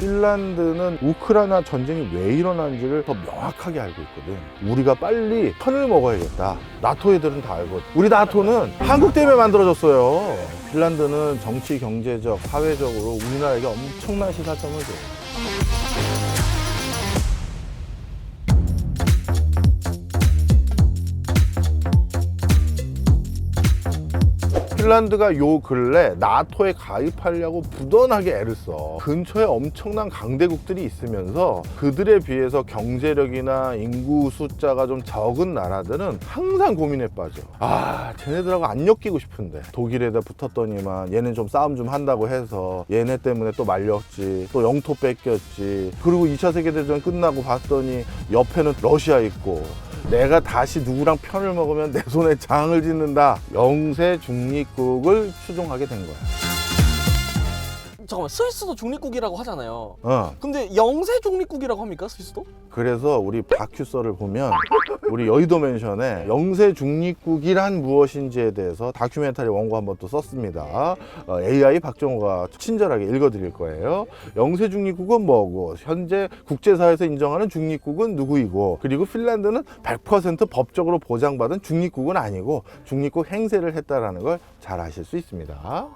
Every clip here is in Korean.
핀란드는 우크라이나 전쟁이 왜 일어난지를 더 명확하게 알고 있거든. 우리가 빨리 편을 먹어야겠다. 나토 애들은 다 알거든. 우리 나토는 한국 때문에 만들어졌어요. 핀란드는 정치, 경제적, 사회적으로 우리나라에게 엄청난 시사점을 줘요. 핀란드가 요 근래 나토에 가입하려고 부단하게 애를 써. 근처에 엄청난 강대국들이 있으면서 그들에 비해서 경제력이나 인구 숫자가 좀 적은 나라들은 항상 고민에 빠져. 쟤네들하고 안 엮이고 싶은데 독일에다 붙었더니만 얘는 좀 싸움 좀 한다고 해서 얘네 때문에 또 말렸지, 또 영토 뺏겼지. 그리고 2차 세계대전 끝나고 봤더니 옆에는 러시아 있고, 내가 다시 누구랑 편을 먹으면 내 손에 장을 짓는다. 영세 중립국을 추종하게 된 거야. 잠깐만, 스위스도 중립국이라고 하잖아요. 근데 근데 영세 중립국이라고 합니까, 스위스도? 그래서 우리 다큐썰을 보면 우리 여의도 맨션에 영세 중립국이란 무엇인지에 대해서 다큐멘터리 원고 한번 또 썼습니다. AI 박정호가 친절하게 읽어드릴 거예요. 영세 중립국은 뭐고, 현재 국제사회에서 인정하는 중립국은 누구이고, 그리고 핀란드는 100% 법적으로 보장받은 중립국은 아니고 중립국 행세를 했다라는 걸 잘 아실 수 있습니다.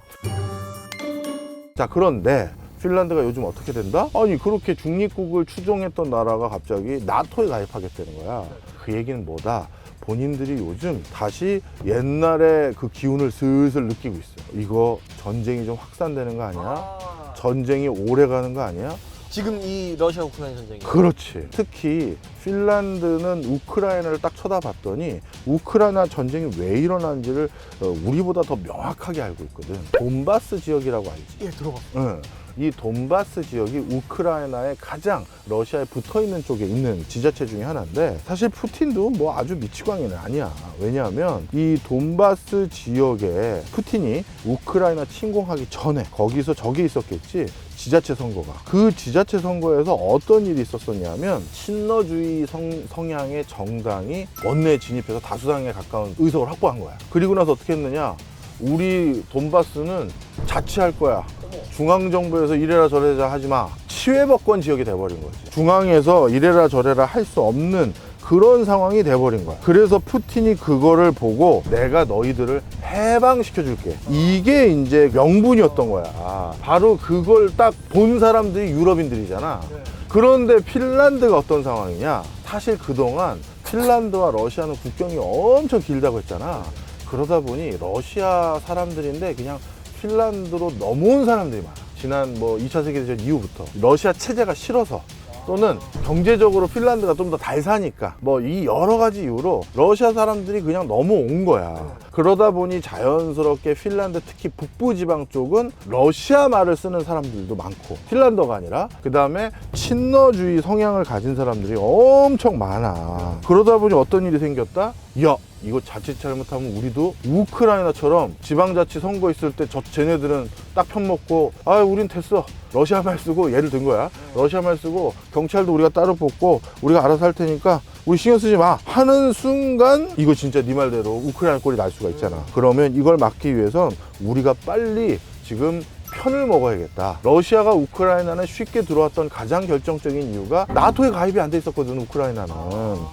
자, 그런데 핀란드가 요즘 어떻게 된다? 아니, 그렇게 중립국을 추종했던 나라가 갑자기 나토에 가입하겠다는 거야. 그 얘기는 뭐다? 본인들이 요즘 다시 옛날의 그 기운을 슬슬 느끼고 있어. 이거 전쟁이 좀 확산되는 거 아니야? 전쟁이 오래 가는 거 아니야? 지금 이 러시아 우크라이나 전쟁이. 그렇지. 특히 핀란드는 우크라이나를 딱 쳐다봤더니 우크라이나 전쟁이 왜 일어난지를 우리보다 더 명확하게 알고 있거든. 돈바스 지역이라고 알지? 예, 들어봤어. 응. 이 돈바스 지역이 우크라이나의 가장 러시아에 붙어있는 쪽에 있는 지자체 중에 하나인데, 사실 푸틴도 뭐 아주 미치광이는 아니야. 왜냐하면 이 돈바스 지역에 푸틴이 우크라이나 침공하기 전에 거기서 저게 있었겠지, 지자체 선거가. 그 지자체 선거에서 어떤 일이 있었었냐면 친러주의 성향의 정당이 원내에 진입해서 다수당에 가까운 의석을 확보한 거야. 그리고 나서 어떻게 했느냐, 우리 돈바스는 자치할 거야. 중앙정부에서 이래라 저래라 하지 마. 치외법권 지역이 돼버린 거지. 중앙에서 이래라 저래라 할 수 없는 그런 상황이 돼버린 거야. 그래서 푸틴이 그거를 보고 내가 너희들을 해방시켜줄게. 이게 이제 명분이었던 거야. 바로 그걸 딱 본 사람들이 유럽인들이잖아. 그런데 핀란드가 어떤 상황이냐? 사실 그동안 핀란드와 러시아는 국경이 엄청 길다고 했잖아. 그러다 보니 러시아 사람들인데 그냥 핀란드로 넘어온 사람들이 많아. 지난 뭐 2차 세계대전 이후부터 러시아 체제가 싫어서, 또는 경제적으로 핀란드가 좀 더 잘 사니까, 뭐 이 여러 가지 이유로 러시아 사람들이 그냥 넘어온 거야. 그러다 보니 자연스럽게 핀란드, 특히 북부 지방 쪽은 러시아 말을 쓰는 사람들도 많고, 핀란드어가 아니라 그 다음에 친러주의 성향을 가진 사람들이 엄청 많아. 그러다 보니 어떤 일이 생겼다? 야, 이거 자칫 잘못하면 우리도 우크라이나처럼 지방자치 선거 있을 때 쟤네들은 딱 편먹고, 우린 됐어, 러시아 말 쓰고, 예를 든 거야. 러시아 말 쓰고 경찰도 우리가 따로 뽑고 우리가 알아서 할 테니까 우리 신경 쓰지 마 하는 순간, 이거 진짜 네 말대로 우크라이나 꼴이 날 수가 있잖아. 그러면 이걸 막기 위해선 우리가 빨리 지금 편을 먹어야겠다. 러시아가 우크라이나는 쉽게 들어왔던 가장 결정적인 이유가 나토에 가입이 안 돼 있었거든, 우크라이나는.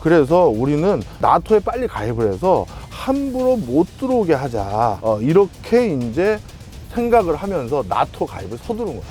그래서 우리는 나토에 빨리 가입을 해서 함부로 못 들어오게 하자. 이렇게 이제 생각을 하면서 나토 가입을 서두른 거야.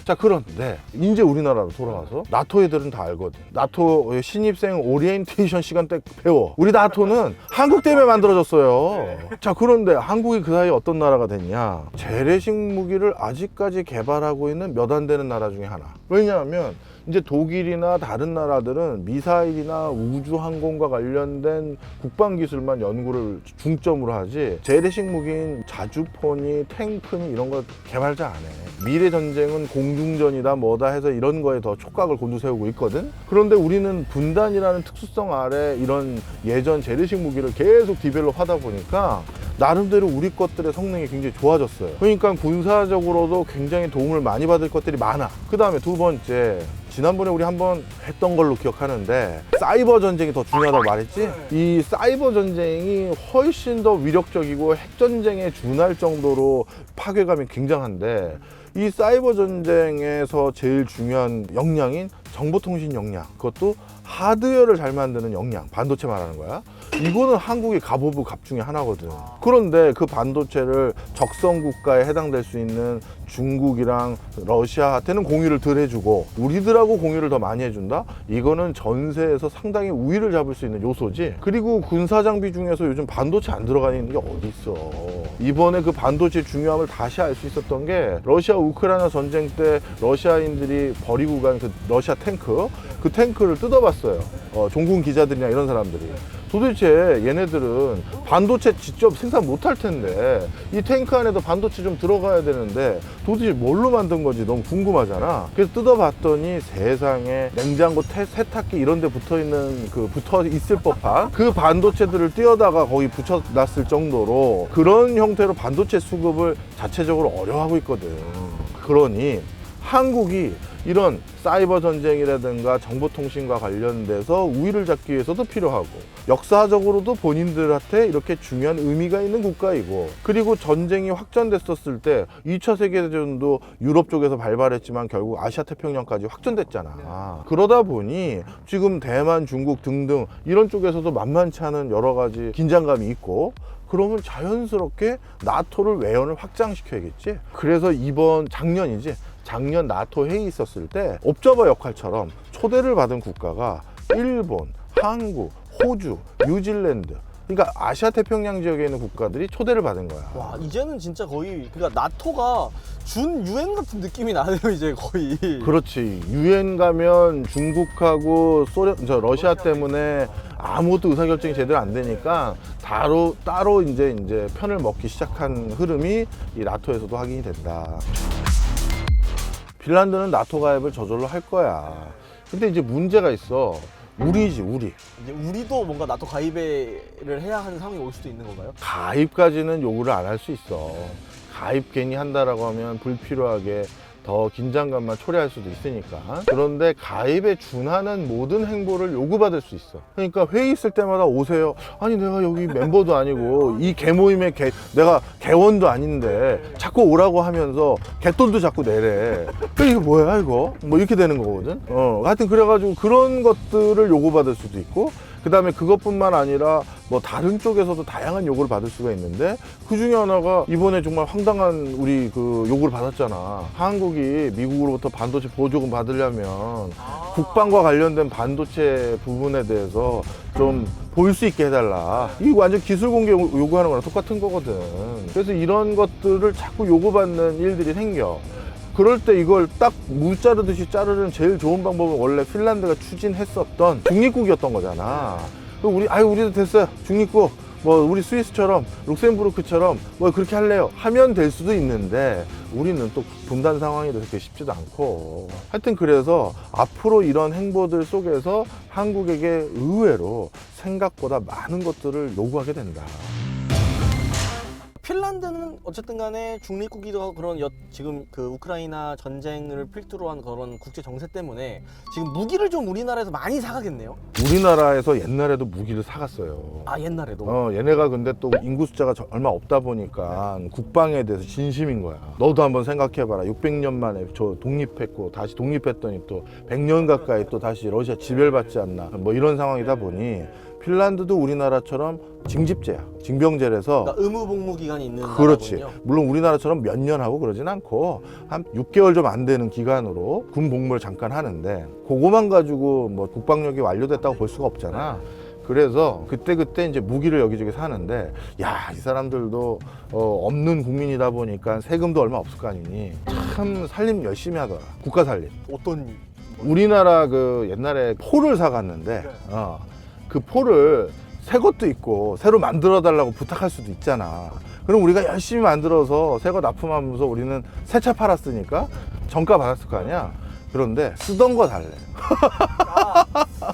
자, 그런데 이제 우리나라로 돌아와서 나토 애들은 다 알거든. 나토 신입생 오리엔테이션 시간 때 배워. 우리 나토는 한국 때문에 만들어졌어요. 자, 그런데 한국이 그 사이에 어떤 나라가 됐냐? 재래식 무기를 아직까지 개발하고 있는 몇 안 되는 나라 중에 하나. 왜냐하면 이제 독일이나 다른 나라들은 미사일이나 우주항공과 관련된 국방기술만 연구를 중점으로 하지, 재래식 무기인 자주포니 탱크니 이런 거 개발자 안 해. 미래 전쟁은 공중전이다 뭐다 해서 이런 거에 더 촉각을 곤두세우고 있거든. 그런데 우리는 분단이라는 특수성 아래 이런 예전 재래식 무기를 계속 디벨롭 하다 보니까 나름대로 우리 것들의 성능이 굉장히 좋아졌어요. 그러니까 군사적으로도 굉장히 도움을 많이 받을 것들이 많아. 그 다음에 두 번째, 지난번에 우리 한번 했던 걸로 기억하는데 사이버 전쟁이 더 중요하다고 말했지? 이 사이버 전쟁이 훨씬 더 위력적이고 핵전쟁에 준할 정도로 파괴감이 굉장한데, 이 사이버 전쟁에서 제일 중요한 역량인 정보통신 역량, 그것도 하드웨어를 잘 만드는 역량, 반도체 말하는 거야. 이거는 한국의 갑 오브 갑 중에 하나거든. 그런데 그 반도체를 적성 국가에 해당될 수 있는 중국이랑 러시아한테는 공유를 덜 해주고 우리들하고 공유를 더 많이 해준다? 이거는 전세에서 상당히 우위를 잡을 수 있는 요소지. 그리고 군사장비 중에서 요즘 반도체 안 들어가 있는 게 어디 있어. 이번에 그 반도체 중요함을 다시 알 수 있었던 게 러시아 우크라이나 전쟁 때 러시아인들이 버리고 간 그 러시아 탱크, 그 탱크를 뜯어봤어요. 종군 기자들이나 이런 사람들이. 도대체 얘네들은 반도체 직접 생산 못할 텐데 이 탱크 안에도 반도체 좀 들어가야 되는데 도대체 뭘로 만든 건지 너무 궁금하잖아. 그래서 뜯어봤더니 세상에 냉장고, 세탁기 이런 데 붙어 있을 법한 그 반도체들을 띄어다가 거기 붙여놨을 정도로 그런 형태로 반도체 수급을 자체적으로 어려워하고 있거든. 그러니 한국이 이런 사이버 전쟁이라든가 정보통신과 관련돼서 우위를 잡기 위해서도 필요하고 역사적으로도 본인들한테 이렇게 중요한 의미가 있는 국가이고 그리고 전쟁이 확전됐었을 때 2차 세계대전도 유럽 쪽에서 발발했지만 결국 아시아 태평양까지 확전됐잖아. 그러다 보니 지금 대만, 중국 등등 이런 쪽에서도 만만치 않은 여러 가지 긴장감이 있고 그러면 자연스럽게 나토를 외연을 확장시켜야겠지. 그래서 작년 나토 회의 있었을 때 옵저버 역할처럼 초대를 받은 국가가 일본, 한국, 호주, 뉴질랜드, 그러니까 아시아 태평양 지역에 있는 국가들이 초대를 받은 거야. 와, 이제는 진짜 거의 그러니까 나토가 준 유엔 같은 느낌이 나네요, 이제 거의. 그렇지. 유엔 가면 중국하고 러시아 때문에 아무것도 의사결정이 제대로 안 되니까 따로 이제 편을 먹기 시작한 흐름이 이 나토에서도 확인이 된다. 핀란드는 나토 가입을 저절로 할 거야. 근데 이제 문제가 있어. 우리지, 우리. 이제 우리도 뭔가 나토 가입을 해야 하는 상황이 올 수도 있는 건가요? 가입까지는 요구를 안 할 수 있어. 가입 괜히 한다라고 하면 불필요하게 더 긴장감만 초래할 수도 있으니까. 그런데 가입에 준하는 모든 행보를 요구받을 수 있어. 그러니까 회의 있을 때마다 오세요. 아니 내가 여기 멤버도 아니고 이 개모임의 내가 개원도 아닌데 자꾸 오라고 하면서 개돈도 자꾸 내래. 이게 뭐야 이거? 뭐 이렇게 되는 거거든. 하여튼 그래가지고 그런 것들을 요구받을 수도 있고 그 다음에 그것뿐만 아니라 뭐 다른 쪽에서도 다양한 요구를 받을 수가 있는데 그 중에 하나가 이번에 정말 황당한 우리 그 요구를 받았잖아. 한국이 미국으로부터 반도체 보조금 받으려면 국방과 관련된 반도체 부분에 대해서 좀 볼 수 있게 해달라. 이게 완전 기술 공개 요구하는 거랑 똑같은 거거든. 그래서 이런 것들을 자꾸 요구받는 일들이 생겨. 그럴 때 이걸 딱 무 자르듯이 자르는 제일 좋은 방법은 원래 핀란드가 추진했었던 중립국이었던 거잖아. 우리도 됐어요. 중립국. 뭐 우리 스위스처럼 룩셈부르크처럼 뭐 그렇게 할래요 하면 될 수도 있는데 우리는 또 분단 상황이 돼서 그게 쉽지도 않고 하여튼 그래서 앞으로 이런 행보들 속에서 한국에게 의외로 생각보다 많은 것들을 요구하게 된다. 핀란드는 어쨌든 간에 중립국이도 하고 그런 지금 그 우크라이나 전쟁을 필두로 한 그런 국제 정세 때문에 지금 무기를 좀 우리나라에서 많이 사가겠네요. 우리나라에서 옛날에도 무기를 사갔어요. 아, 옛날에도? 얘네가 근데 또 인구 숫자가 얼마 없다 보니까 국방에 대해서 진심인 거야. 너도 한번 생각해봐라. 600년 만에 저 독립했고 다시 독립했더니 또 100년 가까이 또 다시 러시아 지배받지 않나 뭐 이런 상황이다 보니 핀란드도 우리나라처럼 징집제야. 징병제라서 그러니까 의무 복무 기간이 있는 그렇지. 나라군요. 물론 우리나라처럼 몇 년 하고 그러진 않고 한 6개월 좀 안 되는 기간으로 군 복무를 잠깐 하는데 그거만 가지고 뭐 국방력이 완료됐다고 볼 수가 없잖아. 그래서 그때 이제 무기를 여기저기 사는데 야, 이 사람들도 없는 국민이다 보니까 세금도 얼마 없을 거 아니니 참 살림 열심히 하더라. 국가 살림. 어떤 우리나라 그 옛날에 포를 사갔는데 그 포를 새 것도 있고 새로 만들어 달라고 부탁할 수도 있잖아. 그럼 우리가 열심히 만들어서 새 거 납품하면서 우리는 새 차 팔았으니까 정가 받았을 거 아니야. 그런데 쓰던 거 달래.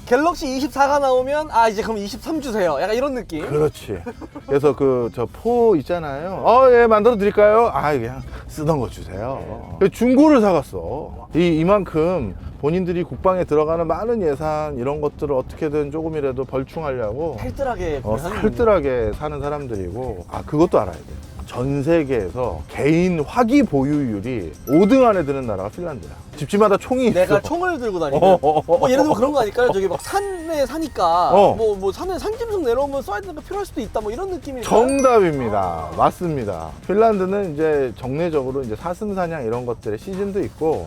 갤럭시 24가 나오면 이제 그럼 23 주세요. 약간 이런 느낌. 그렇지. 그래서 저 포 있잖아요. 예, 만들어 드릴까요? 그냥 쓰던 거 주세요. 중고를 사갔어. 이만큼 본인들이 국방에 들어가는 많은 예산 이런 것들을 어떻게든 조금이라도 벌충하려고 살뜰하게 살뜰하게 사는 사람들이고 그것도 알아야 돼. 전 세계에서 개인 화기 보유율이 5등 안에 드는 나라가 핀란드야. 집집마다 총이 있어. 내가 총을 들고 다니는 뭐 예를 들어 그런 거 아닐까요? 저기 막 산에 사니까 뭐 산에 산짐승 내려오면 쏴야 되는 거 필요할 수도 있다 뭐 이런 느낌일까요? 정답입니다. 맞습니다. 핀란드는 이제 정례적으로 이제 사슴사냥 이런 것들의 시즌도 있고,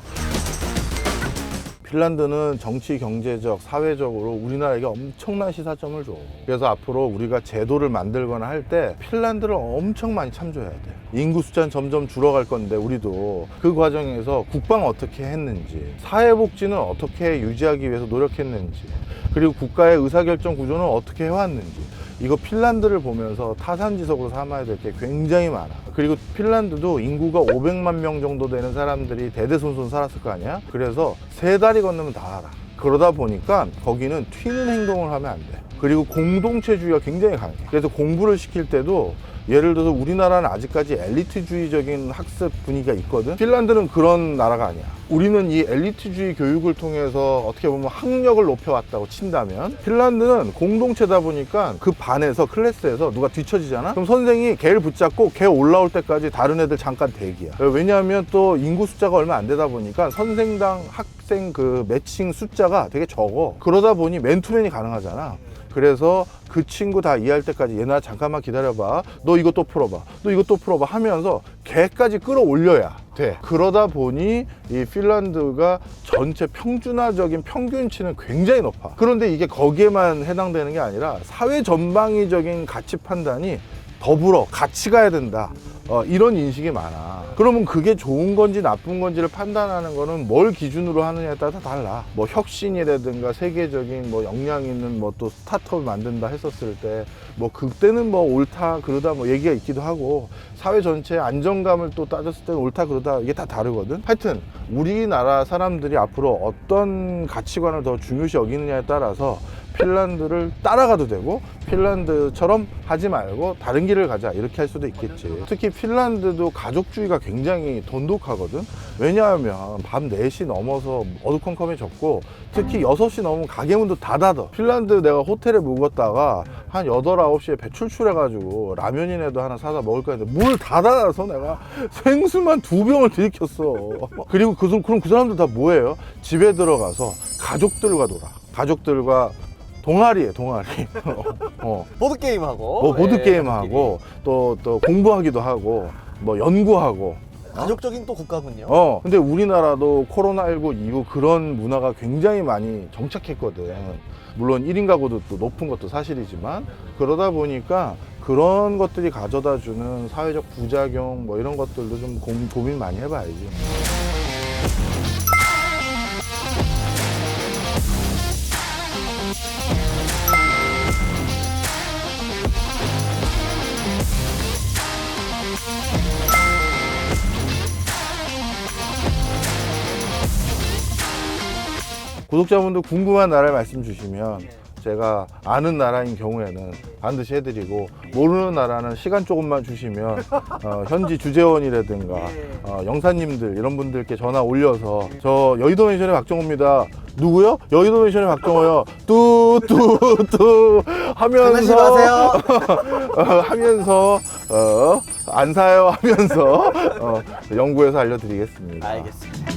핀란드는 정치, 경제적, 사회적으로 우리나라에게 엄청난 시사점을 줘. 그래서 앞으로 우리가 제도를 만들거나 할 때 핀란드를 엄청 많이 참조해야 돼. 인구 숫자는 점점 줄어갈 건데 우리도 그 과정에서 국방 어떻게 했는지, 사회복지는 어떻게 유지하기 위해서 노력했는지, 그리고 국가의 의사결정 구조는 어떻게 해왔는지, 이거 핀란드를 보면서 타산지석으로 삼아야 될 게 굉장히 많아. 그리고 핀란드도 인구가 500만 명 정도 되는 사람들이 대대손손 살았을 거 아니야? 그래서 세 다리 건너면 다 알아. 그러다 보니까 거기는 튀는 행동을 하면 안 돼. 그리고 공동체주의가 굉장히 강해. 그래서 공부를 시킬 때도 예를 들어서 우리나라는 아직까지 엘리트주의적인 학습 분위기가 있거든. 핀란드는 그런 나라가 아니야. 우리는 이 엘리트주의 교육을 통해서 어떻게 보면 학력을 높여왔다고 친다면, 핀란드는 공동체다 보니까 그 반에서, 클래스에서 누가 뒤처지잖아? 그럼 선생이 걔를 붙잡고 걔 올라올 때까지 다른 애들 잠깐 대기야. 왜냐하면 또 인구 숫자가 얼마 안 되다 보니까 선생당 학생 그 매칭 숫자가 되게 적어. 그러다 보니 맨투맨이 가능하잖아. 그래서 그 친구 다 이해할 때까지 얘나 잠깐만 기다려봐, 너 이거 또 풀어봐, 너 이거 또 풀어봐 하면서 걔까지 끌어올려야 돼. 그러다 보니 이 핀란드가 전체 평준화적인 평균치는 굉장히 높아. 그런데 이게 거기에만 해당되는 게 아니라 사회 전방위적인 가치 판단이 더불어 같이 가야 된다, 이런 인식이 많아. 그러면 그게 좋은 건지 나쁜 건지를 판단하는 거는 뭘 기준으로 하느냐에 따라 다 달라. 뭐 혁신이라든가 세계적인 뭐 역량 있는 뭐 또 스타트업을 만든다 했었을 때 뭐 그때는 뭐 옳다 그러다 뭐 얘기가 있기도 하고, 사회 전체의 안정감을 또 따졌을 때는 옳다 그러다 이게 다 다르거든. 하여튼 우리나라 사람들이 앞으로 어떤 가치관을 더 중요시 여기느냐에 따라서 핀란드를 따라가도 되고, 핀란드처럼 하지 말고 다른 길을 가자 이렇게 할 수도 있겠지. 특히 핀란드도 가족주의가 굉장히 돈독하거든. 왜냐하면 밤 4시 넘어서 어두컴컴해졌고, 특히 6시 넘으면 가게 문도 다 닫아. 핀란드 내가 호텔에 묵었다가 한 8, 9시에 배출출해가지고 라면이라도 하나 사다 먹을까 했는데 문을 다 닫아서 내가 생수만 2병을 들이켰어. 그리고 그럼 그 사람들 다 뭐예요? 집에 들어가서 가족들과 놀아. 가족들과 동아리에 동아리. 보드게임하고 뭐 보드게임하고 또 공부하기도 하고 뭐 연구하고. 가족적인 또 국가군요. 근데 우리나라도 코로나19 이후 그런 문화가 굉장히 많이 정착했거든. 물론 1인 가구도 또 높은 것도 사실이지만, 그러다 보니까 그런 것들이 가져다 주는 사회적 부작용 뭐 이런 것들도 좀 고민 많이 해봐야지. 구독자분들 궁금한 나라 말씀 주시면 제가 아는 나라인 경우에는 반드시 해드리고, 모르는 나라는 시간 조금만 주시면 현지 주재원이라든가 영사님들 이런 분들께 전화 올려서 저 여의도 멘션의 박정호입니다. 누구요? 여의도 멘션의 박정호요. 뚜뚜뚜 하면서 하면서 안 사요 하면서 연구해서 알려드리겠습니다. 알겠습니다.